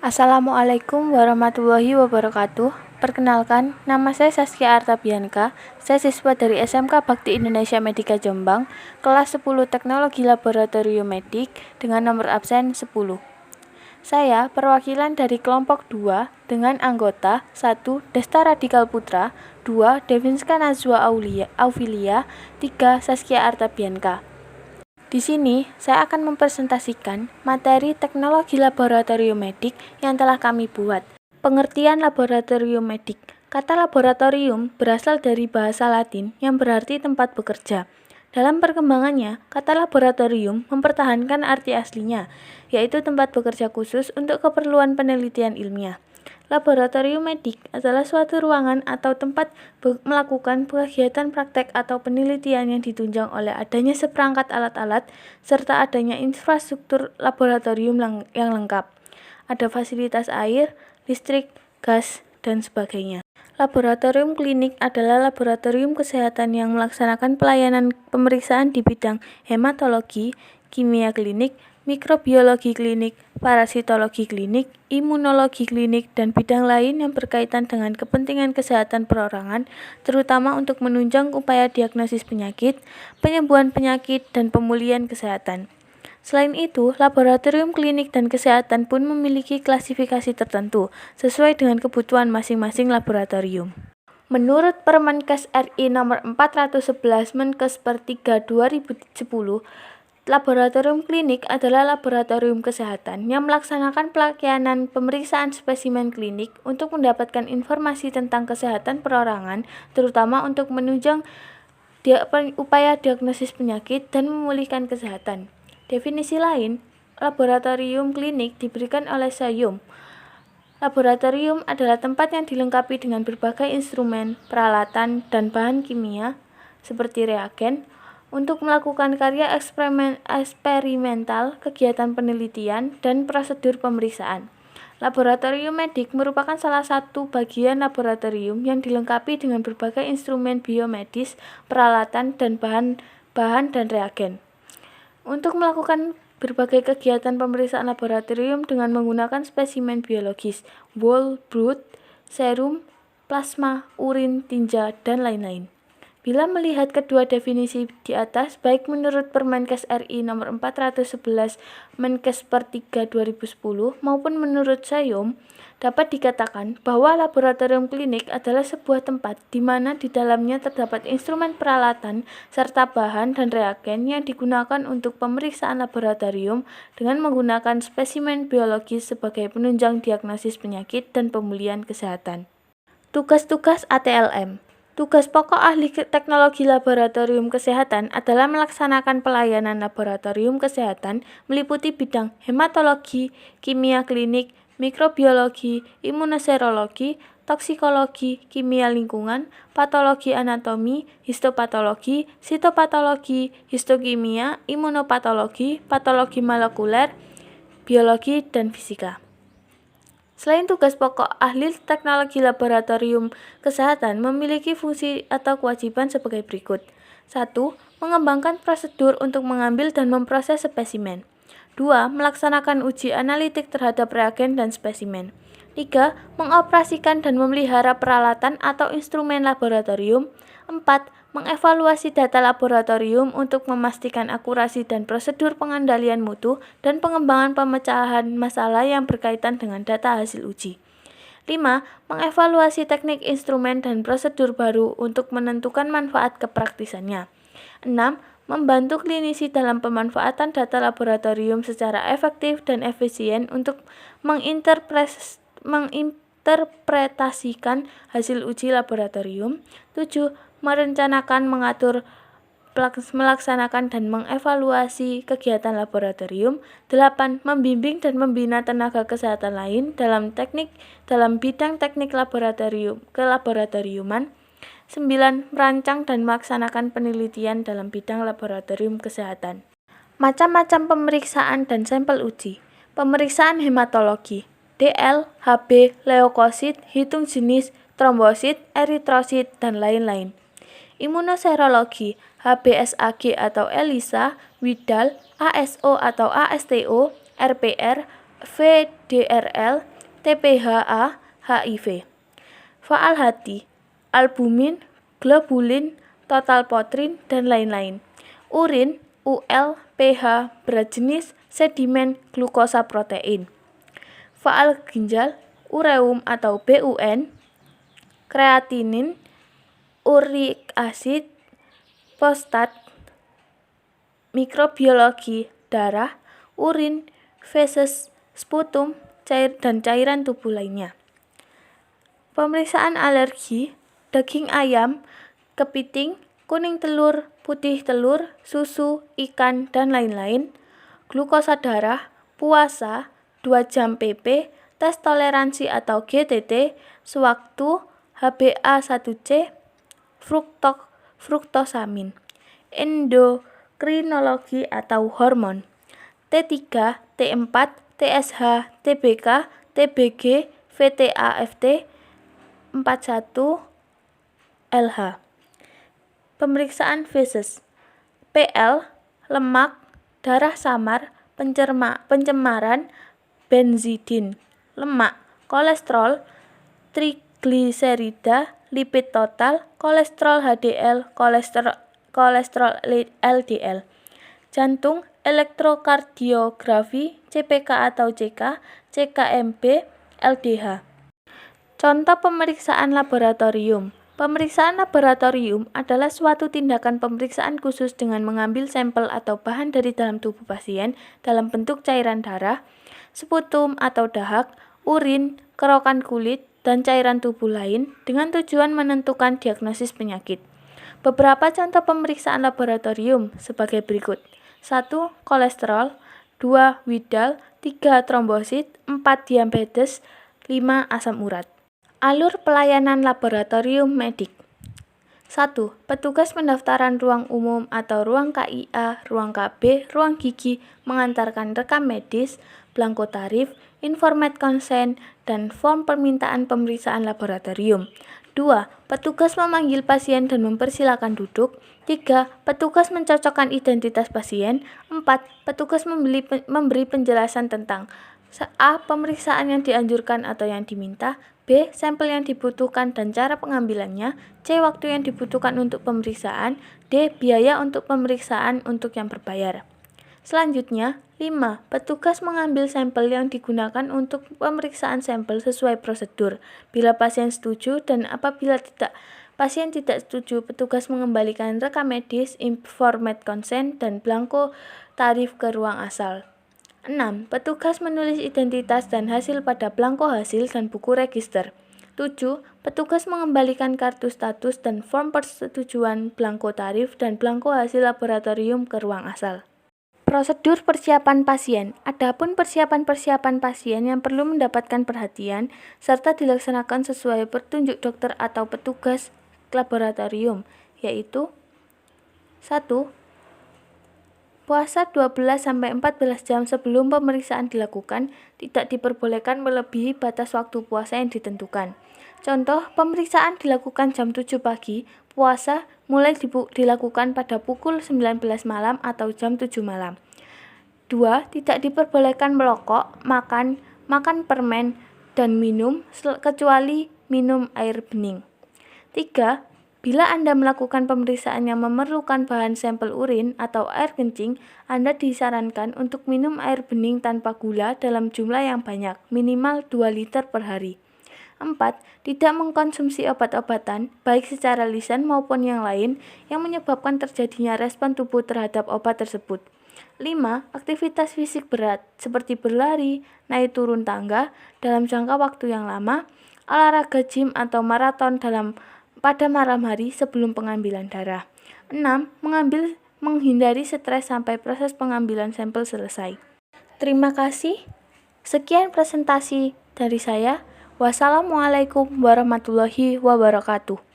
Assalamualaikum warahmatullahi wabarakatuh. Perkenalkan, nama saya Saskia Artabianka. Saya siswa dari SMK Bakti Indonesia Medika Jombang, kelas 10 Teknologi Laboratorium Medik dengan nomor absen 10. Saya perwakilan dari kelompok 2 dengan anggota 1. Desta Radikal Putra, 2. Devinska Najwa Aufilia, 3. Saskia Artabianka. Di sini, saya akan mempresentasikan materi teknologi laboratorium medik yang telah kami buat. Pengertian laboratorium medik. Kata laboratorium berasal dari bahasa Latin yang berarti tempat bekerja. Dalam perkembangannya, kata laboratorium mempertahankan arti aslinya, yaitu tempat bekerja khusus untuk keperluan penelitian ilmiah. Laboratorium medik adalah suatu ruangan atau tempat melakukan kegiatan praktek atau penelitian yang ditunjang oleh adanya seperangkat alat-alat serta adanya infrastruktur laboratorium yang lengkap. Ada fasilitas air, listrik, gas, dan sebagainya. Laboratorium klinik adalah laboratorium kesehatan yang melaksanakan pelayanan pemeriksaan di bidang hematologi, kimia klinik, mikrobiologi klinik, parasitologi klinik, imunologi klinik, dan bidang lain yang berkaitan dengan kepentingan kesehatan perorangan, terutama untuk menunjang upaya diagnosis penyakit, penyembuhan penyakit, dan pemulihan kesehatan. Selain itu, laboratorium klinik dan kesehatan pun memiliki klasifikasi tertentu, sesuai dengan kebutuhan masing-masing laboratorium. Menurut Permenkes RI nomor 411 Menkes per 3 2010, laboratorium klinik adalah laboratorium kesehatan yang melaksanakan pelayanan pemeriksaan spesimen klinik untuk mendapatkan informasi tentang kesehatan perorangan, terutama untuk menunjang upaya diagnosis penyakit dan memulihkan kesehatan. Definisi lain, laboratorium klinik diberikan oleh Sayum. Laboratorium adalah tempat yang dilengkapi dengan berbagai instrumen, peralatan, dan bahan kimia seperti reagen untuk melakukan karya eksperimental, kegiatan penelitian, dan prosedur pemeriksaan. Laboratorium medik merupakan salah satu bagian laboratorium yang dilengkapi dengan berbagai instrumen biomedis, peralatan, dan bahan dan reagen. Untuk melakukan berbagai kegiatan pemeriksaan laboratorium dengan menggunakan spesimen biologis, whole blood, serum, plasma, urin, tinja, dan lain-lain. Bila melihat kedua definisi di atas, baik menurut Permenkes RI nomor 411 Menkes per 3 2010 maupun menurut Sayom, dapat dikatakan bahwa laboratorium klinik adalah sebuah tempat di mana di dalamnya terdapat instrumen peralatan serta bahan dan reagen yang digunakan untuk pemeriksaan laboratorium dengan menggunakan spesimen biologis sebagai penunjang diagnosis penyakit dan pemulihan kesehatan. Tugas-tugas ATLM. Tugas pokok ahli teknologi laboratorium kesehatan adalah melaksanakan pelayanan laboratorium kesehatan meliputi bidang hematologi, kimia klinik, mikrobiologi, imunoserologi, toksikologi, kimia lingkungan, patologi anatomi, histopatologi, sitopatologi, histokimia, imunopatologi, patologi molekuler, biologi, dan fisika. Selain tugas pokok, ahli teknologi laboratorium kesehatan memiliki fungsi atau kewajiban sebagai berikut. 1. Mengembangkan prosedur untuk mengambil dan memproses spesimen. 2. Melaksanakan uji analitik terhadap reagen dan spesimen. 3. Mengoperasikan dan memelihara peralatan atau instrumen laboratorium. 4. Mengevaluasi data laboratorium untuk memastikan akurasi dan prosedur pengendalian mutu dan pengembangan pemecahan masalah yang berkaitan dengan data hasil uji. 5. Mengevaluasi teknik instrumen dan prosedur baru untuk menentukan manfaat kepraktisannya. 6. Membantu klinisi dalam pemanfaatan data laboratorium secara efektif dan efisien untuk menginterpretasikan hasil uji laboratorium. 7. Merencanakan, mengatur, melaksanakan, dan mengevaluasi kegiatan laboratorium. 8. Membimbing dan membina tenaga kesehatan lain dalam bidang teknik kelaboratoriuman. 9. Merancang dan melaksanakan penelitian dalam bidang laboratorium kesehatan. Macam-macam pemeriksaan dan sampel uji. Pemeriksaan hematologi, DL, HB, leukosit, hitung jenis, trombosit, eritrosit, dan lain-lain. Imunoserologi, HBsAg atau ELISA, Widal, ASO atau ASTO, RPR, VDRL, TPHA, HIV. Faal hati, albumin, globulin, total potrin, dan lain-lain. Urin, UL, pH, berat jenis, sedimen, glukosa protein. Faal ginjal, ureum atau BUN, kreatinin, uric acid, fosfat, mikrobiologi darah, urin, feses, sputum, dan cairan tubuh lainnya. Pemeriksaan alergi, daging ayam, kepiting, kuning telur, putih telur, susu, ikan, dan lain-lain. Glukosa darah, puasa, 2 jam PP, tes toleransi atau GTT, sewaktu, HbA1c, fruktosamin. Endokrinologi atau hormon, T3, T4, TSH, TBK, TBG, VTAFT, 41, LH. Pemeriksaan feses, PL, lemak, darah samar, pencemaran, benzidin, lemak, kolesterol, trigliserida, lipid total, kolesterol HDL, kolesterol LDL. Jantung, elektrokardiografi, CPK atau CK, CKMB, LDH. Contoh pemeriksaan laboratorium. Pemeriksaan laboratorium adalah suatu tindakan pemeriksaan khusus dengan mengambil sampel atau bahan dari dalam tubuh pasien dalam bentuk cairan darah, sputum atau dahak, urin, kerokan kulit, dan cairan tubuh lain dengan tujuan menentukan diagnosis penyakit. Beberapa contoh pemeriksaan laboratorium sebagai berikut. 1. Kolesterol, 2. Widal, 3. Trombosit, 4. Diabetes, 5. Asam urat. Alur pelayanan laboratorium medik. 1. Petugas pendaftaran ruang umum atau ruang KIA, ruang KB, ruang gigi mengantarkan rekam medis, belangko tarif, informed consent, dan form permintaan pemeriksaan laboratorium. 2. Petugas memanggil pasien dan mempersilakan duduk. 3. Petugas mencocokkan identitas pasien. 4. Petugas memberi penjelasan tentang A. Pemeriksaan yang dianjurkan atau yang diminta, B. Sampel yang dibutuhkan dan cara pengambilannya, C. Waktu yang dibutuhkan untuk pemeriksaan, D. Biaya untuk pemeriksaan untuk yang berbayar. Selanjutnya, 5. Petugas mengambil sampel yang digunakan untuk pemeriksaan sampel sesuai prosedur. Bila pasien setuju dan apabila pasien tidak setuju, petugas mengembalikan rekam medis, informed consent, dan belangko tarif ke ruang asal. 6. Petugas menulis identitas dan hasil pada belangko hasil dan buku register. 7. Petugas mengembalikan kartu status dan form persetujuan belangko tarif dan belangko hasil laboratorium ke ruang asal. Prosedur persiapan pasien. Adapun persiapan pasien yang perlu mendapatkan perhatian serta dilaksanakan sesuai petunjuk dokter atau petugas laboratorium, yaitu 1. Puasa 12-14 jam sebelum pemeriksaan dilakukan, tidak diperbolehkan melebihi batas waktu puasa yang ditentukan. Contoh, pemeriksaan dilakukan jam 7 pagi, puasa mulai dilakukan pada pukul 19 malam atau jam 7 malam. 2. Tidak diperbolehkan merokok, makan permen, dan minum, kecuali minum air bening. 3. Bila Anda melakukan pemeriksaan yang memerlukan bahan sampel urin atau air kencing, Anda disarankan untuk minum air bening tanpa gula dalam jumlah yang banyak, minimal 2 liter per hari. 4. Tidak mengkonsumsi obat-obatan, baik secara lisan maupun yang lain, yang menyebabkan terjadinya respon tubuh terhadap obat tersebut. 5. Aktivitas fisik berat, seperti berlari, naik turun tangga, dalam jangka waktu yang lama, olahraga gym atau maraton pada malam hari sebelum pengambilan darah. 6. Menghindari stres sampai proses pengambilan sampel selesai. Terima kasih. Sekian presentasi dari saya. Wassalamualaikum warahmatullahi wabarakatuh.